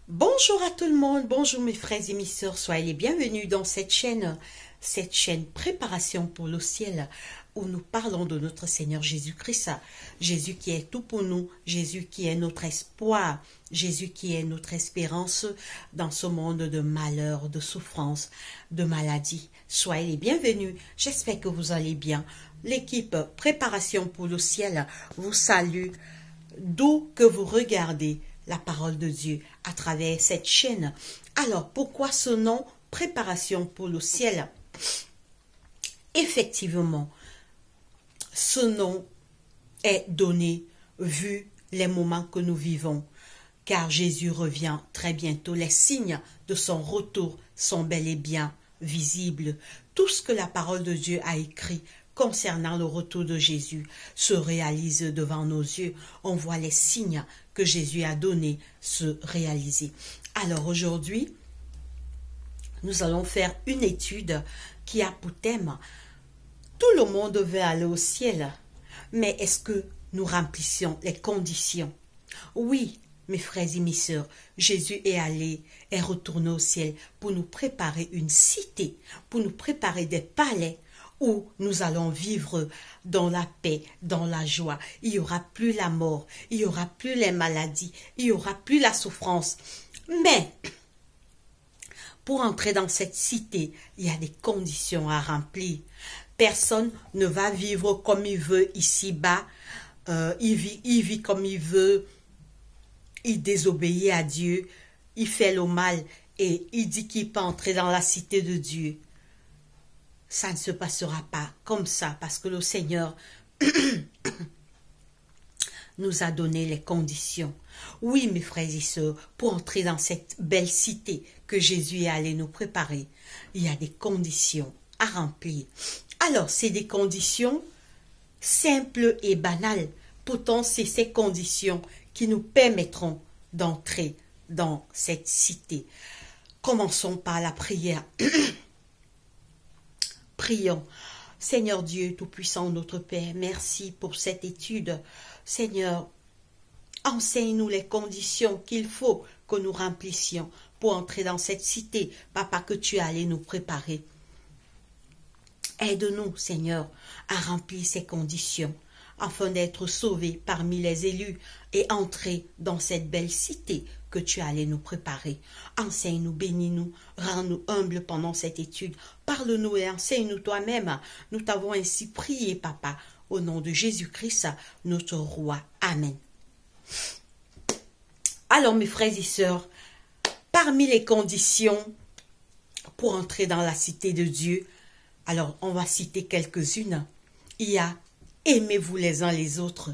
Bonjour à tout le monde, bonjour mes frères et mes sœurs, soyez les bienvenus dans cette chaîne Préparation pour le ciel, où nous parlons de notre Seigneur Jésus-Christ, Jésus qui est tout pour nous, Jésus qui est notre espoir, Jésus qui est notre espérance dans ce monde de malheur, de souffrance, de maladie. Soyez les bienvenus, j'espère que vous allez bien. L'équipe Préparation pour le ciel vous salue, d'où que vous regardez la parole de Dieu à travers cette chaîne. Alors, pourquoi ce nom Préparation pour le ciel? Effectivement, ce nom est donné vu les moments que nous vivons, car Jésus revient très bientôt. Les signes de son retour sont bel et bien visibles. Tout ce que la parole de Dieu a écrit concernant le retour de Jésus se réalise devant nos yeux. On voit les signes que Jésus a donnés se réaliser. Alors aujourd'hui, nous allons faire une étude qui a pour thème « Tout le monde veut aller au ciel, mais est-ce que nous remplissons les conditions ?» Oui, mes frères et mes sœurs, Jésus est retourné au ciel pour nous préparer une cité, pour nous préparer des palais où nous allons vivre dans la paix, dans la joie. Il n'y aura plus la mort, il n'y aura plus les maladies, il n'y aura plus la souffrance. Mais pour entrer dans cette cité, il y a des conditions à remplir. Personne ne va vivre comme il veut ici-bas. Il vit comme il veut. Il désobéit à Dieu. Il fait le mal et il dit qu'il peut entrer dans la cité de Dieu. Ça ne se passera pas comme ça parce que le Seigneur nous a donné les conditions. Oui, mes frères et sœurs, pour entrer dans cette belle cité que Jésus est allé nous préparer, il y a des conditions à remplir. Alors, c'est des conditions simples et banales. Pourtant, c'est ces conditions qui nous permettront d'entrer dans cette cité. Commençons par la prière. Prions. Seigneur Dieu Tout-Puissant, notre Père, merci pour cette étude. Seigneur, enseigne-nous les conditions qu'il faut que nous remplissions pour entrer dans cette cité, Papa, que tu es allé nous préparer. Aide-nous, Seigneur, à remplir ces conditions, afin d'être sauvés parmi les élus et entrer dans cette belle cité que tu es allé nous préparer. Enseigne-nous, bénis-nous, rends-nous humbles pendant cette étude. Parle-nous et enseigne-nous toi-même. Nous t'avons ainsi prié, Papa, au nom de Jésus-Christ, notre Roi. Amen. Alors, mes frères et sœurs, parmi les conditions pour entrer dans la cité de Dieu, alors on va citer quelques-unes. Il y a « Aimez-vous les uns les autres ».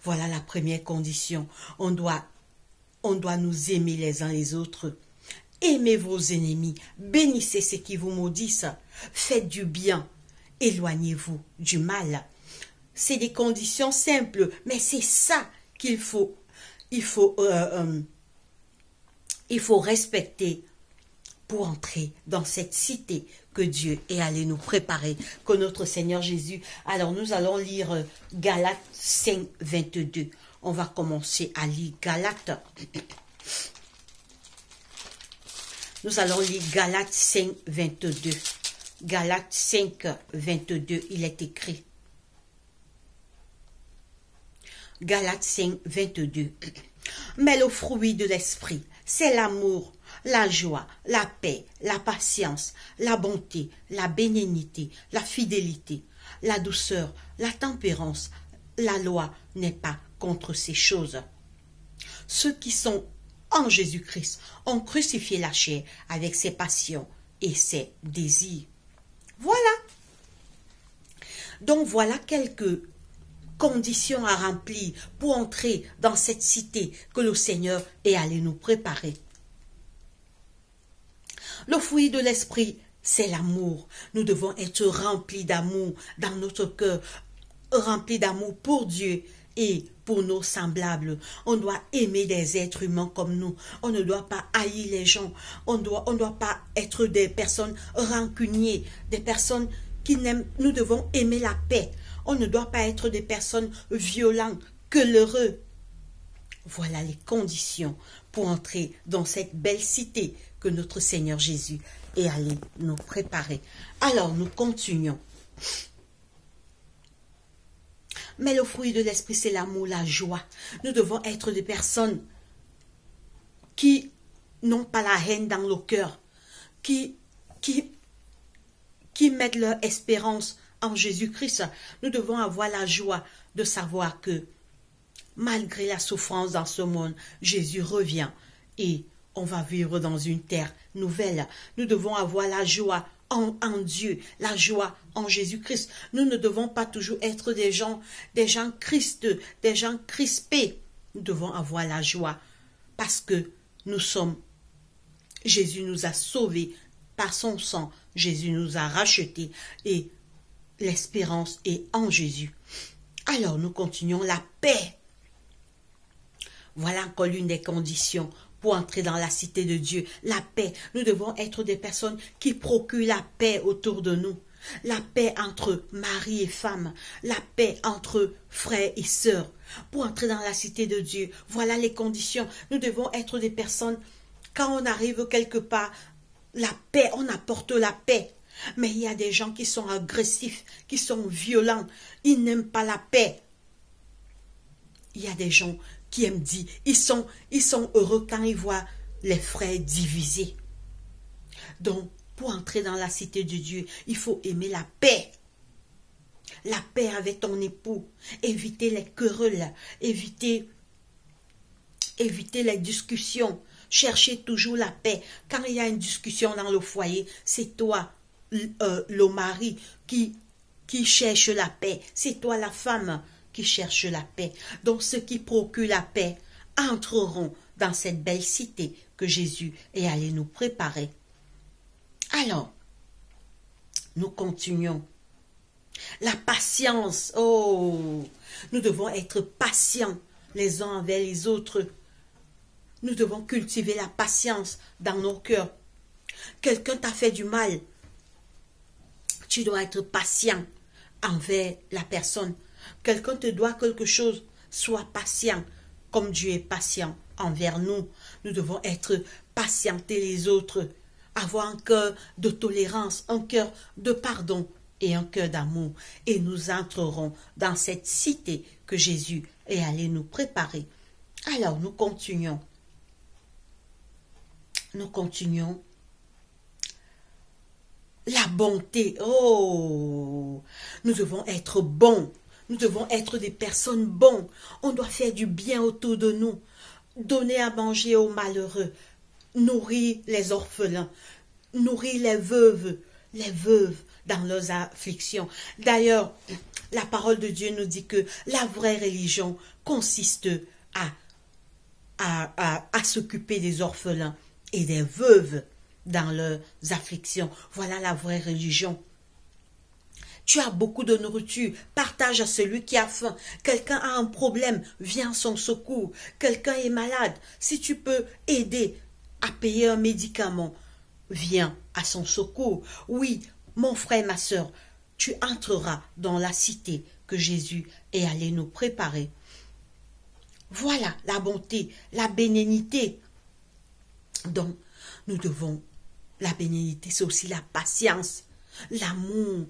Voilà la première condition. On doit nous aimer les uns les autres. Aimez vos ennemis, bénissez ceux qui vous maudissent, faites du bien, éloignez-vous du mal. C'est des conditions simples, mais c'est ça qu'il faut, il faut respecter pour entrer dans cette cité que Dieu est allé nous préparer, que notre Seigneur Jésus. Alors nous allons lire Galates 5, 22. On va commencer à lire Galates. Nous allons lire Galates 5, 22. Galates 5, 22, il est écrit. Galates 5, 22. Mais le fruit de l'esprit, c'est l'amour, la joie, la paix, la patience, la bonté, la bénignité, la fidélité, la douceur, la tempérance. La loi n'est pas contre ces choses. Ceux qui sont en Jésus-Christ ont crucifié la chair avec ses passions et ses désirs. Voilà. Donc voilà quelques conditions à remplir pour entrer dans cette cité que le Seigneur est allé nous préparer. Le fruit de l'esprit, c'est l'amour. Nous devons être remplis d'amour dans notre cœur, remplis d'amour pour Dieu et pour nos semblables. On doit aimer des êtres humains comme nous. On ne doit pas haïr les gens. On doit pas être des personnes rancunières, des personnes qui n'aiment. Nous devons aimer la paix. On ne doit pas être des personnes violentes, queulheureux. Voilà les conditions pour entrer dans cette belle cité que notre Seigneur Jésus est allé nous préparer. Alors, nous continuons. Mais le fruit de l'esprit, c'est l'amour, la joie. Nous devons être des personnes qui n'ont pas la haine dans le cœur, qui mettent leur espérance en Jésus-Christ. Nous devons avoir la joie de savoir que malgré la souffrance dans ce monde, Jésus revient et on va vivre dans une terre nouvelle. Nous devons avoir la joie en Dieu, la joie en Jésus-Christ. Nous ne devons pas toujours être des gens cristeux, des gens crispés. Nous devons avoir la joie parce que Jésus nous a sauvés par son sang. Jésus nous a rachetés et l'espérance est en Jésus. Alors nous continuons la paix. Voilà encore l'une des conditions pour entrer dans la cité de Dieu. La paix. Nous devons être des personnes qui procurent la paix autour de nous. La paix entre mari et femme. La paix entre frères et sœurs. Pour entrer dans la cité de Dieu. Voilà les conditions. Nous devons être des personnes, quand on arrive quelque part, la paix, on apporte la paix. Mais il y a des gens qui sont agressifs, qui sont violents. Ils n'aiment pas la paix. Il y a des gens qui aiment dire, ils sont heureux quand ils voient les frères divisés. Donc, pour entrer dans la cité de Dieu, il faut aimer la paix. La paix avec ton époux. Éviter les querelles. Éviter les discussions. Chercher toujours la paix. Quand il y a une discussion dans le foyer, c'est toi, le mari, qui cherche la paix. C'est toi, la femme, qui cherche la paix. Donc ceux qui procurent la paix entreront dans cette belle cité que Jésus est allé nous préparer. Alors, nous continuons. La patience. Oh, nous devons être patients les uns envers les autres. Nous devons cultiver la patience dans nos cœurs. Quelqu'un t'a fait du mal. Tu dois être patient envers la personne. Quelqu'un te doit quelque chose. Sois patient comme Dieu est patient envers nous. Nous devons être patienter les autres. Avoir un cœur de tolérance, un cœur de pardon et un cœur d'amour. Et nous entrerons dans cette cité que Jésus est allé nous préparer. Alors, nous continuons. Nous continuons. La bonté. Oh, nous devons être bons. Nous devons être des personnes bonnes. On doit faire du bien autour de nous. Donner à manger aux malheureux. Nourrir les orphelins. Nourrir les veuves dans leurs afflictions. D'ailleurs, la parole de Dieu nous dit que la vraie religion consiste à s'occuper des orphelins et des veuves dans leurs afflictions. Voilà la vraie religion. Tu as beaucoup de nourriture, partage à celui qui a faim. Quelqu'un a un problème, viens à son secours. Quelqu'un est malade, si tu peux aider à payer un médicament, viens à son secours. Oui, mon frère, ma soeur, tu entreras dans la cité que Jésus est allé nous préparer. Voilà la bonté, la bénignité. Donc, nous devons, la bénignité, c'est aussi la patience, l'amour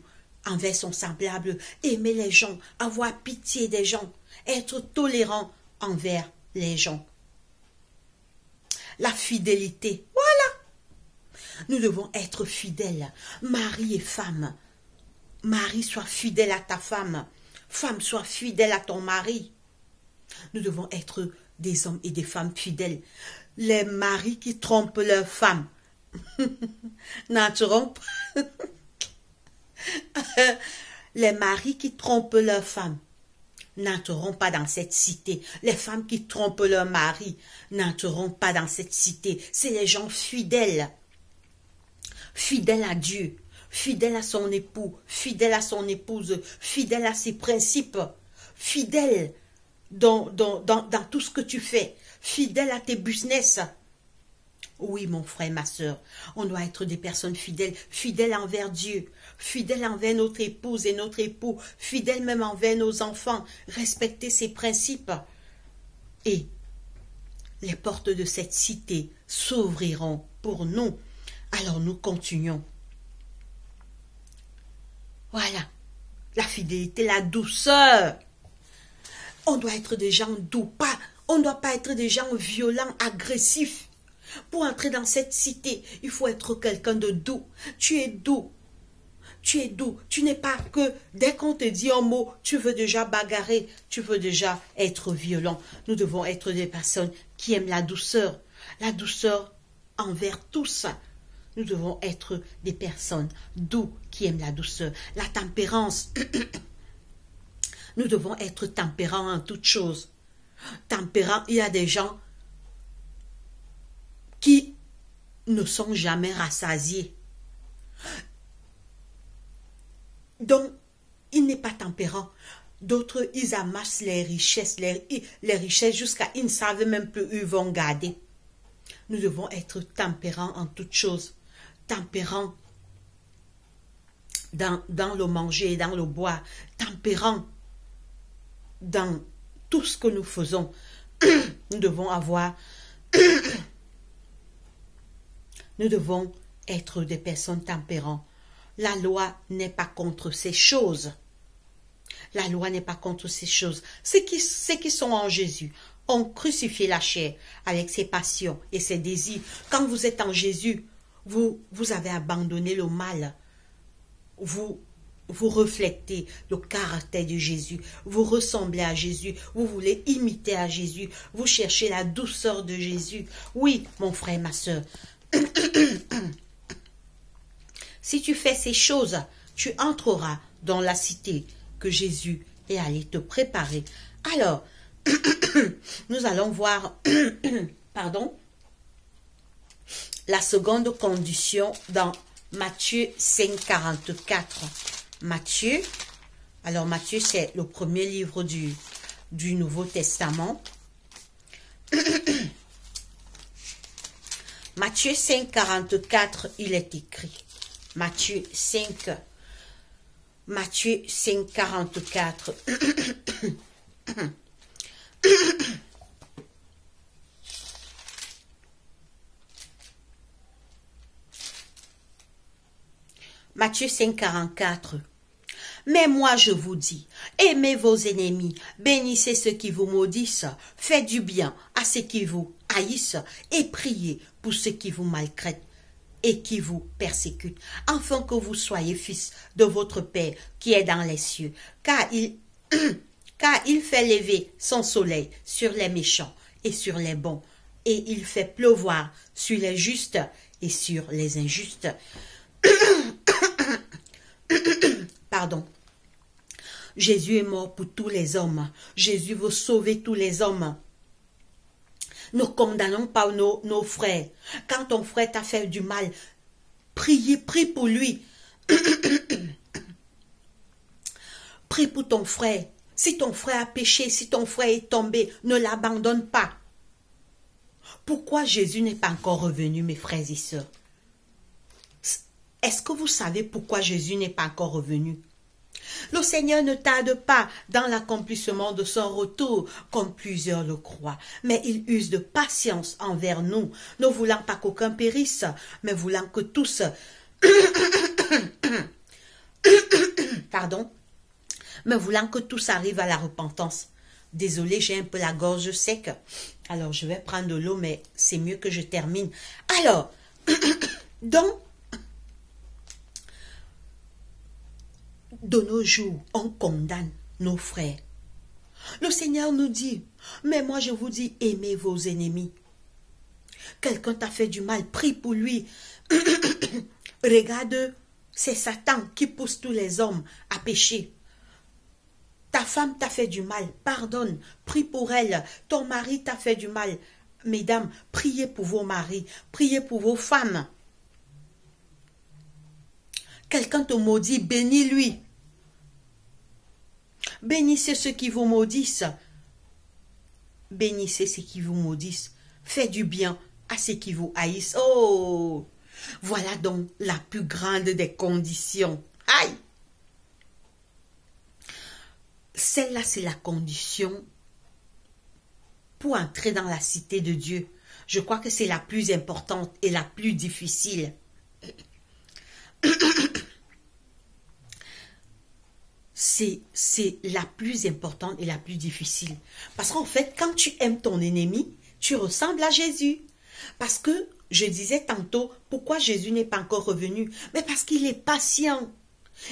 envers son semblable, aimer les gens, avoir pitié des gens, être tolérant envers les gens. La fidélité, voilà. Nous devons être fidèles, mari et femme. Mari, sois fidèle à ta femme. Femme, sois fidèle à ton mari. Nous devons être des hommes et des femmes fidèles. Les maris qui trompent leurs femmes n'entreront pas. Les maris qui trompent leurs femmes n'entreront pas dans cette cité. Les femmes qui trompent leurs maris n'entreront pas dans cette cité. C'est les gens fidèles. Fidèles à Dieu, fidèles à son époux, fidèles à son épouse, fidèles à ses principes, fidèles dans tout ce que tu fais, fidèles à tes business. Oui, mon frère, ma soeur, on doit être des personnes fidèles, fidèles envers Dieu, fidèles envers notre épouse et notre époux, fidèles même envers nos enfants, respecter ses principes. Et les portes de cette cité s'ouvriront pour nous. Alors nous continuons. Voilà, la fidélité, la douceur. On doit être des gens doux, on ne doit pas être des gens violents, agressifs. Pour entrer dans cette cité, il faut être quelqu'un de doux. Tu es doux. Tu es doux. Tu n'es pas que dès qu'on te dit un mot, tu veux déjà bagarrer, tu veux déjà être violent. Nous devons être des personnes qui aiment la douceur envers tous. Nous devons être des personnes doux qui aiment la douceur, la tempérance. Nous devons être tempérants en toutes choses. Tempérants, il y a des gens qui ne sont jamais rassasiés. Donc, il n'est pas tempérant. D'autres, ils amassent les richesses jusqu'à ils ne savent même plus où ils vont garder. Nous devons être tempérants en toutes choses. Tempérants dans le manger, dans le boire. Tempérants dans tout ce que nous faisons. Nous devons avoir... Nous devons être des personnes tempérantes. La loi n'est pas contre ces choses. La loi n'est pas contre ces choses. Ceux qui sont en Jésus ont crucifié la chair avec ses passions et ses désirs. Quand vous êtes en Jésus, vous avez abandonné le mal. Vous reflétez le caractère de Jésus. Vous ressemblez à Jésus. Vous voulez imiter à Jésus. Vous cherchez la douceur de Jésus. Oui, mon frère, ma soeur. Si tu fais ces choses, tu entreras dans la cité que Jésus est allé te préparer. Alors, nous allons voir, la seconde condition dans Matthieu 5, 44. Matthieu, c'est le premier livre du Nouveau Testament. Matthieu 5, 44, il est écrit. Matthieu 5, 44. Matthieu 5, 44. Mais moi je vous dis, aimez vos ennemis, bénissez ceux qui vous maudissent, faites du bien à ceux qui vous haïssent et priez pour ceux qui vous maltraitent et qui vous persécutent, afin que vous soyez fils de votre Père qui est dans les cieux, car il fait lever son soleil sur les méchants et sur les bons, et il fait pleuvoir sur les justes et sur les injustes. Pardon. Jésus est mort pour tous les hommes. Jésus veut sauver tous les hommes. Ne condamnons pas nos frères. Quand ton frère t'a fait du mal, prie pour lui. Prie pour ton frère. Si ton frère a péché, si ton frère est tombé, ne l'abandonne pas. Pourquoi Jésus n'est pas encore revenu, mes frères et sœurs? Est-ce que vous savez pourquoi Jésus n'est pas encore revenu? Le Seigneur ne tarde pas dans l'accomplissement de son retour, comme plusieurs le croient, mais il use de patience envers nous, ne voulant pas qu'aucun périsse, mais voulant que tous... Pardon, mais voulant que tous arrivent à la repentance. Désolée, j'ai un peu la gorge sec, alors je vais prendre de l'eau, mais c'est mieux que je termine. Alors, donc, de nos jours, on condamne nos frères. Le Seigneur nous dit, mais moi je vous dis, aimez vos ennemis. Quelqu'un t'a fait du mal, prie pour lui. Regarde, c'est Satan qui pousse tous les hommes à pécher. Ta femme t'a fait du mal, pardonne, prie pour elle. Ton mari t'a fait du mal. Mesdames, priez pour vos maris, priez pour vos femmes. Quelqu'un te maudit, bénis-lui. Bénissez ceux qui vous maudissent. Bénissez ceux qui vous maudissent. Faites du bien à ceux qui vous haïssent. Oh! Voilà donc la plus grande des conditions. Aïe! Celle-là, c'est la condition pour entrer dans la cité de Dieu. Je crois que c'est la plus importante et la plus difficile. C'est la plus importante et la plus difficile. Parce qu'en fait, quand tu aimes ton ennemi, tu ressembles à Jésus. Parce que, je disais tantôt, pourquoi Jésus n'est pas encore revenu? Mais parce qu'il est patient.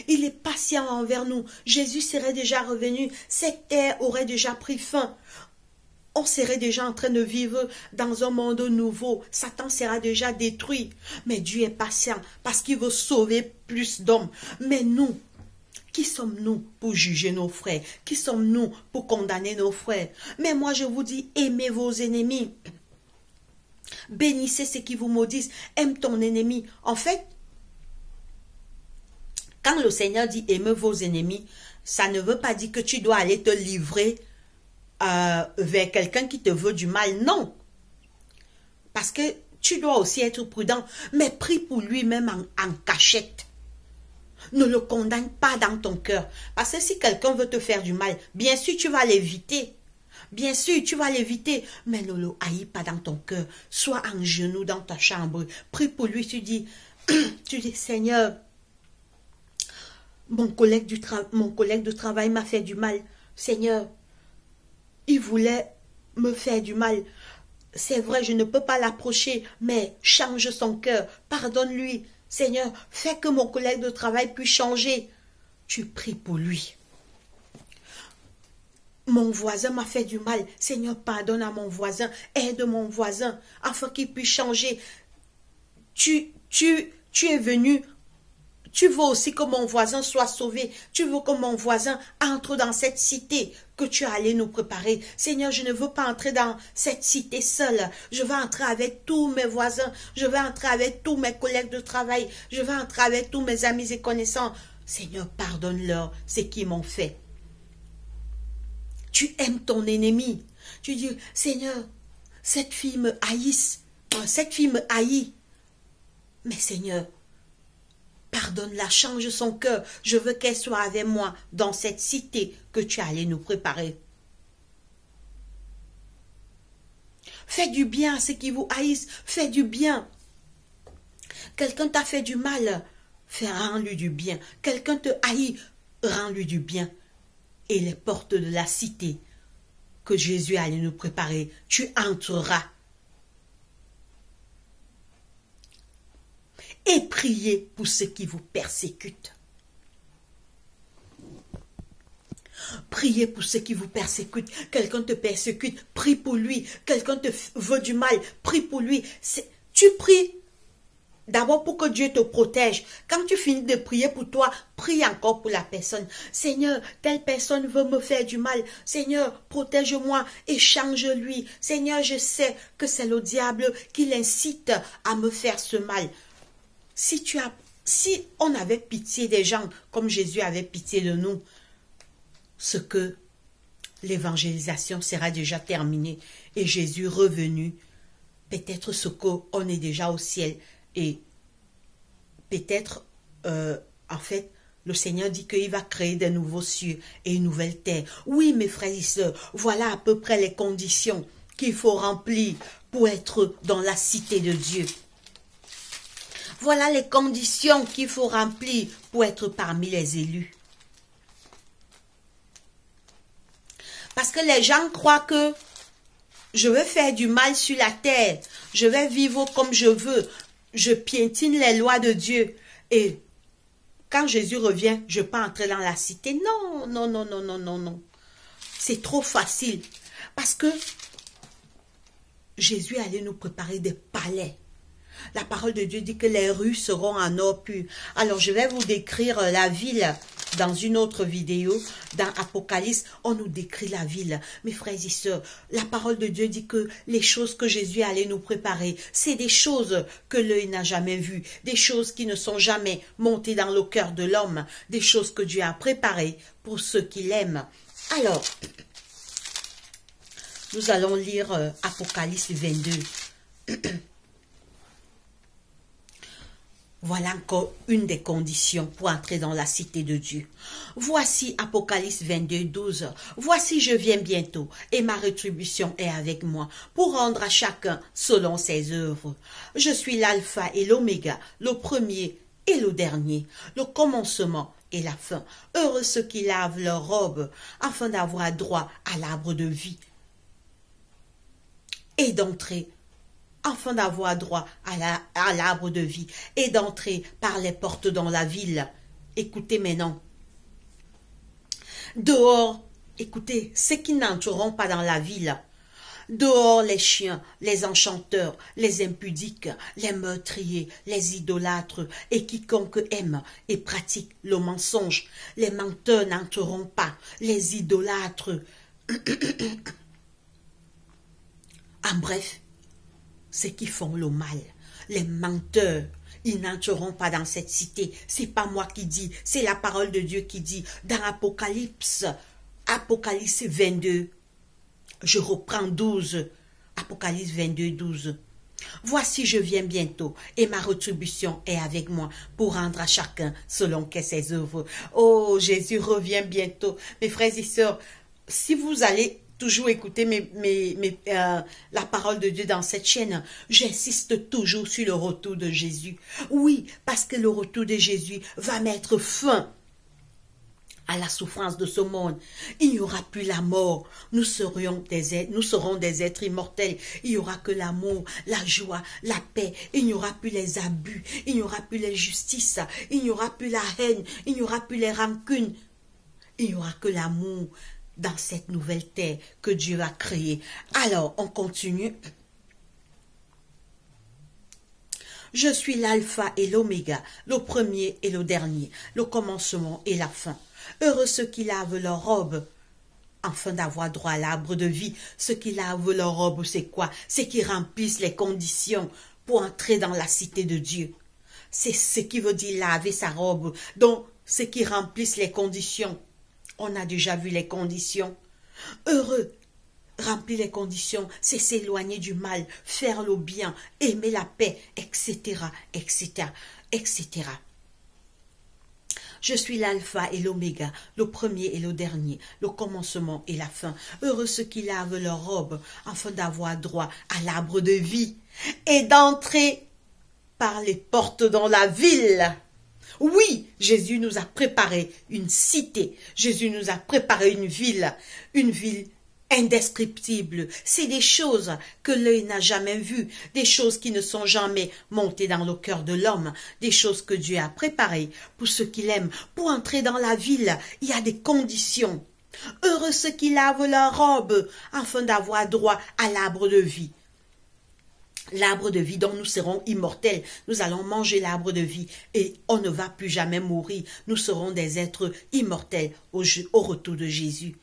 Il est patient envers nous. Jésus serait déjà revenu. Cette terre aurait déjà pris fin. On serait déjà en train de vivre dans un monde nouveau. Satan sera déjà détruit. Mais Dieu est patient parce qu'il veut sauver plus d'hommes. Mais nous, qui sommes-nous pour juger nos frères? Qui sommes-nous pour condamner nos frères? Mais moi, je vous dis, aimez vos ennemis. Bénissez ceux qui vous maudissent. Aime ton ennemi. En fait, quand le Seigneur dit aimez vos ennemis, ça ne veut pas dire que tu dois aller te livrer vers quelqu'un qui te veut du mal. Non. Parce que tu dois aussi être prudent. Mais prie pour lui-même en cachette. Ne le condamne pas dans ton cœur. Parce que si quelqu'un veut te faire du mal, bien sûr, tu vas l'éviter. Bien sûr, tu vas l'éviter. Mais ne le haïs pas dans ton cœur. Sois en genoux dans ta chambre. Prie pour lui. Tu dis, Seigneur, mon collègue de travail m'a fait du mal. Seigneur, il voulait me faire du mal. C'est vrai, je ne peux pas l'approcher, mais change son cœur. Pardonne-lui. Seigneur, fais que mon collègue de travail puisse changer. Tu pries pour lui. Mon voisin m'a fait du mal. Seigneur, pardonne à mon voisin. Aide mon voisin afin qu'il puisse changer. Tu es venu. Tu veux aussi que mon voisin soit sauvé. Tu veux que mon voisin entre dans cette cité que tu es allé nous préparer. Seigneur, je ne veux pas entrer dans cette cité seule. Je veux entrer avec tous mes voisins. Je veux entrer avec tous mes collègues de travail. Je veux entrer avec tous mes amis et connaissants. Seigneur, pardonne-leur ce qu'ils m'ont fait. Tu aimes ton ennemi. Tu dis, Seigneur, cette fille me haïsse. Cette fille me haït. Mais Seigneur, pardonne-la, change son cœur. Je veux qu'elle soit avec moi dans cette cité que tu es allé nous préparer. Fais du bien à ceux qui vous haïssent. Fais du bien. Quelqu'un t'a fait du mal. Rends-lui du bien. Quelqu'un te haït. Rends-lui du bien. Et les portes de la cité que Jésus est allé nous préparer, tu entreras. Et priez pour ceux qui vous persécutent. Priez pour ceux qui vous persécutent. Quelqu'un te persécute, prie pour lui. Quelqu'un te veut du mal, prie pour lui. Tu pries d'abord pour que Dieu te protège. Quand tu finis de prier pour toi, prie encore pour la personne. Seigneur, telle personne veut me faire du mal. Seigneur, protège-moi et change-lui. Seigneur, je sais que c'est le diable qui l'incite à me faire ce mal. Si on avait pitié des gens comme Jésus avait pitié de nous, ce que l'évangélisation sera déjà terminée et Jésus revenu, peut-être ce qu'on est déjà au ciel et peut-être, en fait, le Seigneur dit qu'il va créer de nouveaux cieux et une nouvelle terre. Oui, mes frères et sœurs, voilà à peu près les conditions qu'il faut remplir pour être dans la cité de Dieu. Voilà les conditions qu'il faut remplir pour être parmi les élus. Parce que les gens croient que je vais faire du mal sur la terre, je vais vivre comme je veux, je piétine les lois de Dieu. Et quand Jésus revient, je peux entrer dans la cité. Non, non, non, non, non, non, non. C'est trop facile. Parce que Jésus allait nous préparer des palais. La parole de Dieu dit que les rues seront en or pur. Alors, je vais vous décrire la ville dans une autre vidéo. Dans Apocalypse, on nous décrit la ville. Mes frères et sœurs, la parole de Dieu dit que les choses que Jésus allait nous préparer, c'est des choses que l'œil n'a jamais vues, des choses qui ne sont jamais montées dans le cœur de l'homme, des choses que Dieu a préparées pour ceux qui l'aiment. Alors, nous allons lire Apocalypse 22. Voilà encore une des conditions pour entrer dans la cité de Dieu. Voici Apocalypse 22, 12. Voici je viens bientôt et ma rétribution est avec moi pour rendre à chacun selon ses œuvres. Je suis l'alpha et l'oméga, le premier et le dernier, le commencement et la fin. Heureux ceux qui lavent leurs robes afin d'avoir droit à l'arbre de vie et d'entrer afin d'avoir droit à l'arbre de vie et d'entrer par les portes dans la ville. Écoutez maintenant. Dehors, écoutez, ceux qui n'entreront pas dans la ville. Dehors les chiens, les enchanteurs, les impudiques, les meurtriers, les idolâtres et quiconque aime et pratique le mensonge. Les menteurs n'entreront pas, les idolâtres. En bref, ceux qui font le mal, les menteurs, ils n'entreront pas dans cette cité. C'est pas moi qui dis, c'est la parole de Dieu qui dit dans Apocalypse 22. Je reprends 12. Apocalypse 22, 12. Voici je viens bientôt et ma rétribution est avec moi pour rendre à chacun selon que ses œuvres. Oh, Jésus revient bientôt. Mes frères et sœurs, si vous allez toujours écouter la parole de Dieu dans cette chaîne, j'insiste toujours sur le retour de Jésus. Oui, parce que le retour de Jésus va mettre fin à la souffrance de ce monde. Il n'y aura plus la mort. Nous serons des êtres immortels. Il n'y aura que l'amour, la joie, la paix. Il n'y aura plus les abus. Il n'y aura plus l'injustice. Il n'y aura plus la haine. Il n'y aura plus les rancunes. Il n'y aura que l'amour dans cette nouvelle terre que Dieu a créée. Alors, on continue. Je suis l'alpha et l'oméga, le premier et le dernier, le commencement et la fin. Heureux ceux qui lavent leurs robes, afin d'avoir droit à l'arbre de vie. Ceux qui lavent leurs robes, c'est quoi? C'est qui remplissent les conditions pour entrer dans la cité de Dieu. C'est ce qui veut dire laver sa robe. Donc, ceux qui remplissent les conditions. On a déjà vu les conditions. Heureux, remplir les conditions, c'est s'éloigner du mal, faire le bien, aimer la paix, etc., etc., etc. Je suis l'alpha et l'oméga, le premier et le dernier, le commencement et la fin. Heureux ceux qui lavent leurs robes, afin d'avoir droit à l'arbre de vie et d'entrer par les portes dans la ville. Oui, Jésus nous a préparé une cité. Jésus nous a préparé une ville indescriptible. C'est des choses que l'œil n'a jamais vues, des choses qui ne sont jamais montées dans le cœur de l'homme, des choses que Dieu a préparées pour ceux qui l'aiment. Pour entrer dans la ville, il y a des conditions. Heureux ceux qui lavent leur robe afin d'avoir droit à l'arbre de vie. L'arbre de vie dont nous serons immortels. Nous allons manger l'arbre de vie et on ne va plus jamais mourir. Nous serons des êtres immortels au retour de Jésus.